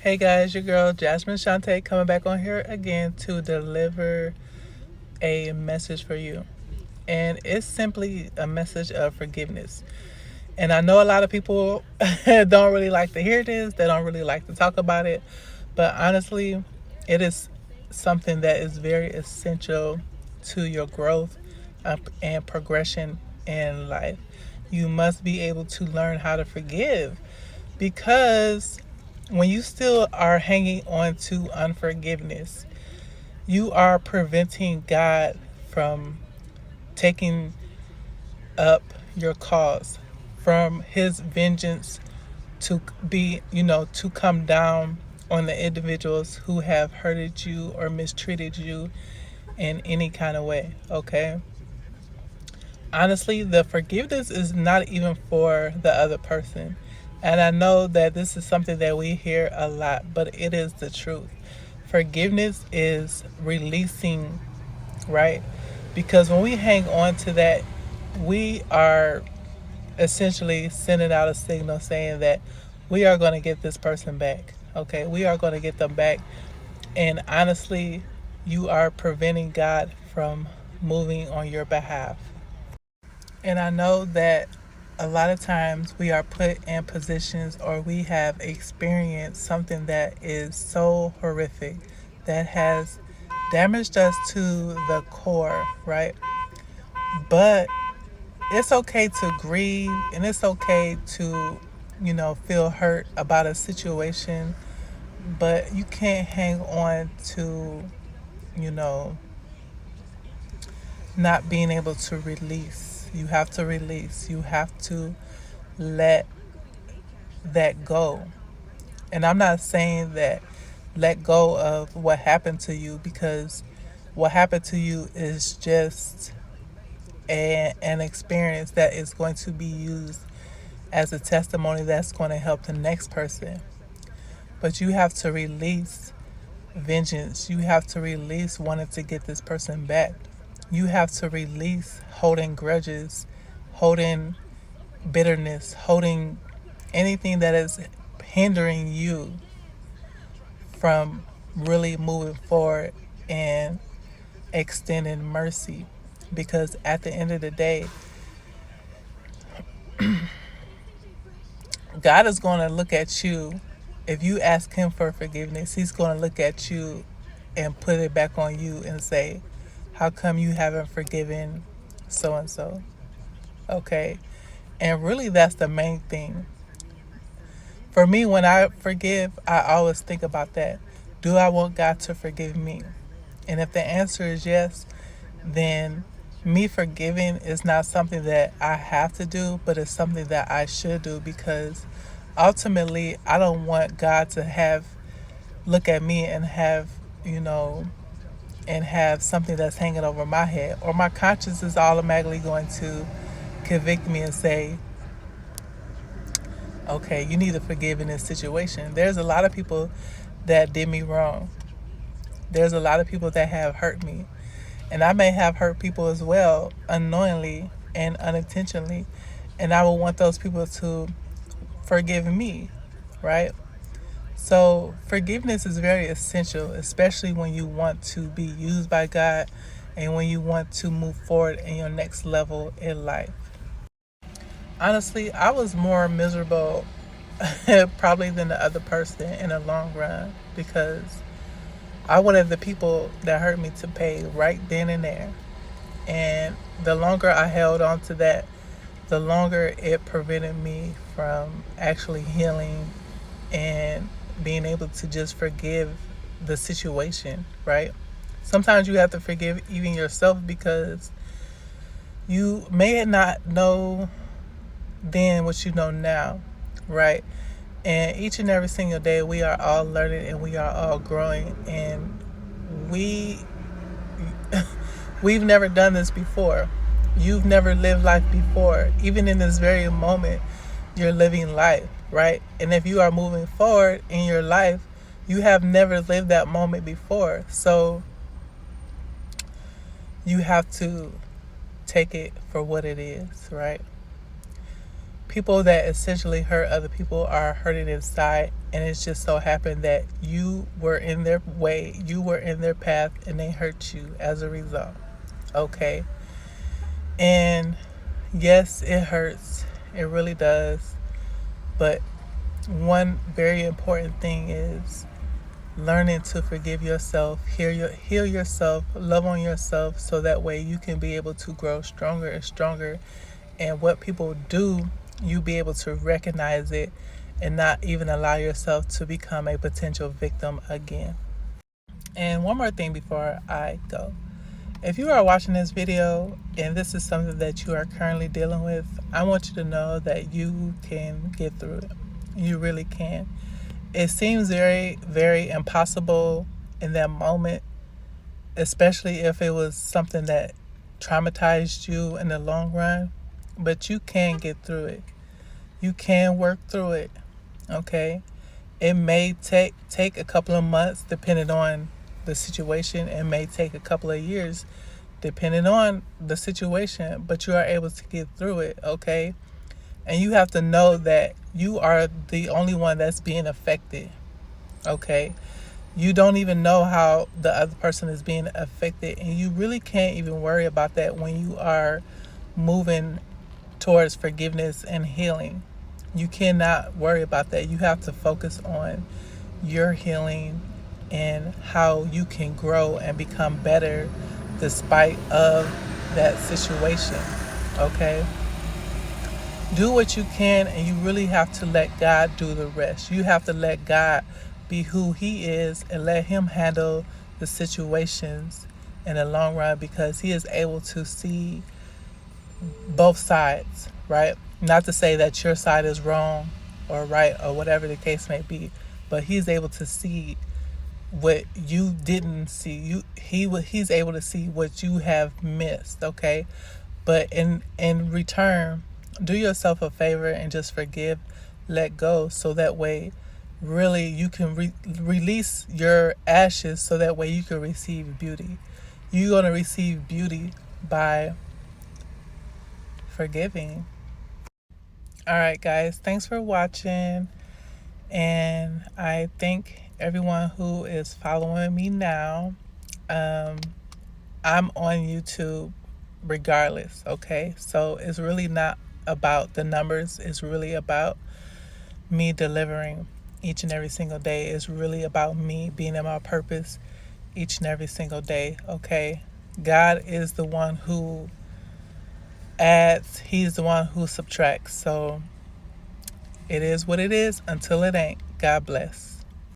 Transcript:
Hey guys, your girl Jasmine Shante coming back on here again to deliver a message for you. And it's simply a message of forgiveness. And I know a lot of people don't really like to hear this, they don't really like to talk about it. But honestly, it is something that is very essential to your growth and progression in life. You must be able to learn how to forgive because when you still are hanging on to unforgiveness, you are preventing God from taking up your cause, from his vengeance to to come down on the individuals who have hurted you or mistreated you in any kind of way, okay? Honestly, the forgiveness is not even for the other person. And I know that this is something that we hear a lot, but it is the truth. Forgiveness is releasing, right? Because when we hang on to that, we are essentially sending out a signal saying that we are going to get this person back. Okay, we are going to get them back. And honestly, you are preventing God from moving on your behalf. And I know that a lot of times we are put in positions or we have experienced something that is so horrific that has damaged us to the core, right? But it's okay to grieve and it's okay to, feel hurt about a situation, but you can't hang on to, you know, not being able to release. You have to release. You have to let that go. And I'm not saying that let go of what happened to you because what happened to you is just an experience that is going to be used as a testimony that's going to help the next person. But you have to release vengeance. You have to release wanting to get this person back. You have to release holding grudges, holding bitterness, holding anything that is hindering you from really moving forward and extending mercy. Because at the end of the day, God is going to look at you. If you ask him for forgiveness, he's going to look at you and put it back on you and say, how come you haven't forgiven so and so? Okay. And really, that's the main thing. For me, when I forgive, I always think about that. Do I want God to forgive me? And if the answer is yes, then me forgiving is not something that I have to do, but it's something that I should do because ultimately I don't want God to have look at me and have, and have something that's hanging over my head, or my conscience is automatically going to convict me and say, okay, you need to forgive in this situation. There's a lot of people that did me wrong. There's a lot of people that have hurt me. And I may have hurt people as well, unknowingly and unintentionally. And I will want those people to forgive me, right? So forgiveness is very essential, especially when you want to be used by God and when you want to move forward in your next level in life. Honestly, I was more miserable probably than the other person in the long run because I wanted the people that hurt me to pay right then and there. And the longer I held on to that, the longer it prevented me from actually healing and being able to just forgive the situation, right? Sometimes you have to forgive even yourself because you may not know then what you know now, right? And each and every single day, we are all learning and we are all growing, and we we've never done this before. You've never lived life before. Even in this very moment, you're living life, right? And if you are moving forward in your life, you have never lived that moment before. So you have to take it for what it is, right? People that essentially hurt other people are hurting inside and it's just so happened that you were in their way, you were in their path, and they hurt you as a result. Okay? And yes, it hurts. It really does. But one very important thing is learning to forgive yourself, heal yourself, love on yourself, so that way you can be able to grow stronger and stronger. And what people do, you be able to recognize it and not even allow yourself to become a potential victim again. And one more thing before I go. If you are watching this video and this is something that you are currently dealing with, I want you to know that you can get through it. You really can. It seems very, very impossible in that moment, especially if it was something that traumatized you in the long run, but you can get through it. You can work through it, okay? It may take a couple of months depending on the situation. It may take a couple of years depending on the situation, but you are able to get through it, okay? And you have to know that you are the only one that's being affected, okay? You don't even know how the other person is being affected, and you really can't even worry about that when you are moving towards forgiveness and healing. You cannot worry about that. You have to focus on your healing and how you can grow and become better despite of that situation. Okay? Do what you can, and you really have to let God do the rest. You have to let God be who He is and let Him handle the situations in the long run, because He is able to see both sides, right? Not to say that your side is wrong or right or whatever the case may be, but He's able to see what you didn't see. He's able to see what you have missed, okay? But in return, do yourself a favor and just forgive, let go, so that way really you can release your ashes, so that way you can receive beauty. You're going to receive beauty by forgiving. All right, guys, thanks for watching. And I thank everyone who is following me now. Um, I'm on YouTube regardless, okay? So it's really not about the numbers, it's really about me delivering each and every single day. It's really about me being in my purpose each and every single day, okay? God is the one who adds, He's the one who subtracts. So it is what it is until it ain't. God bless.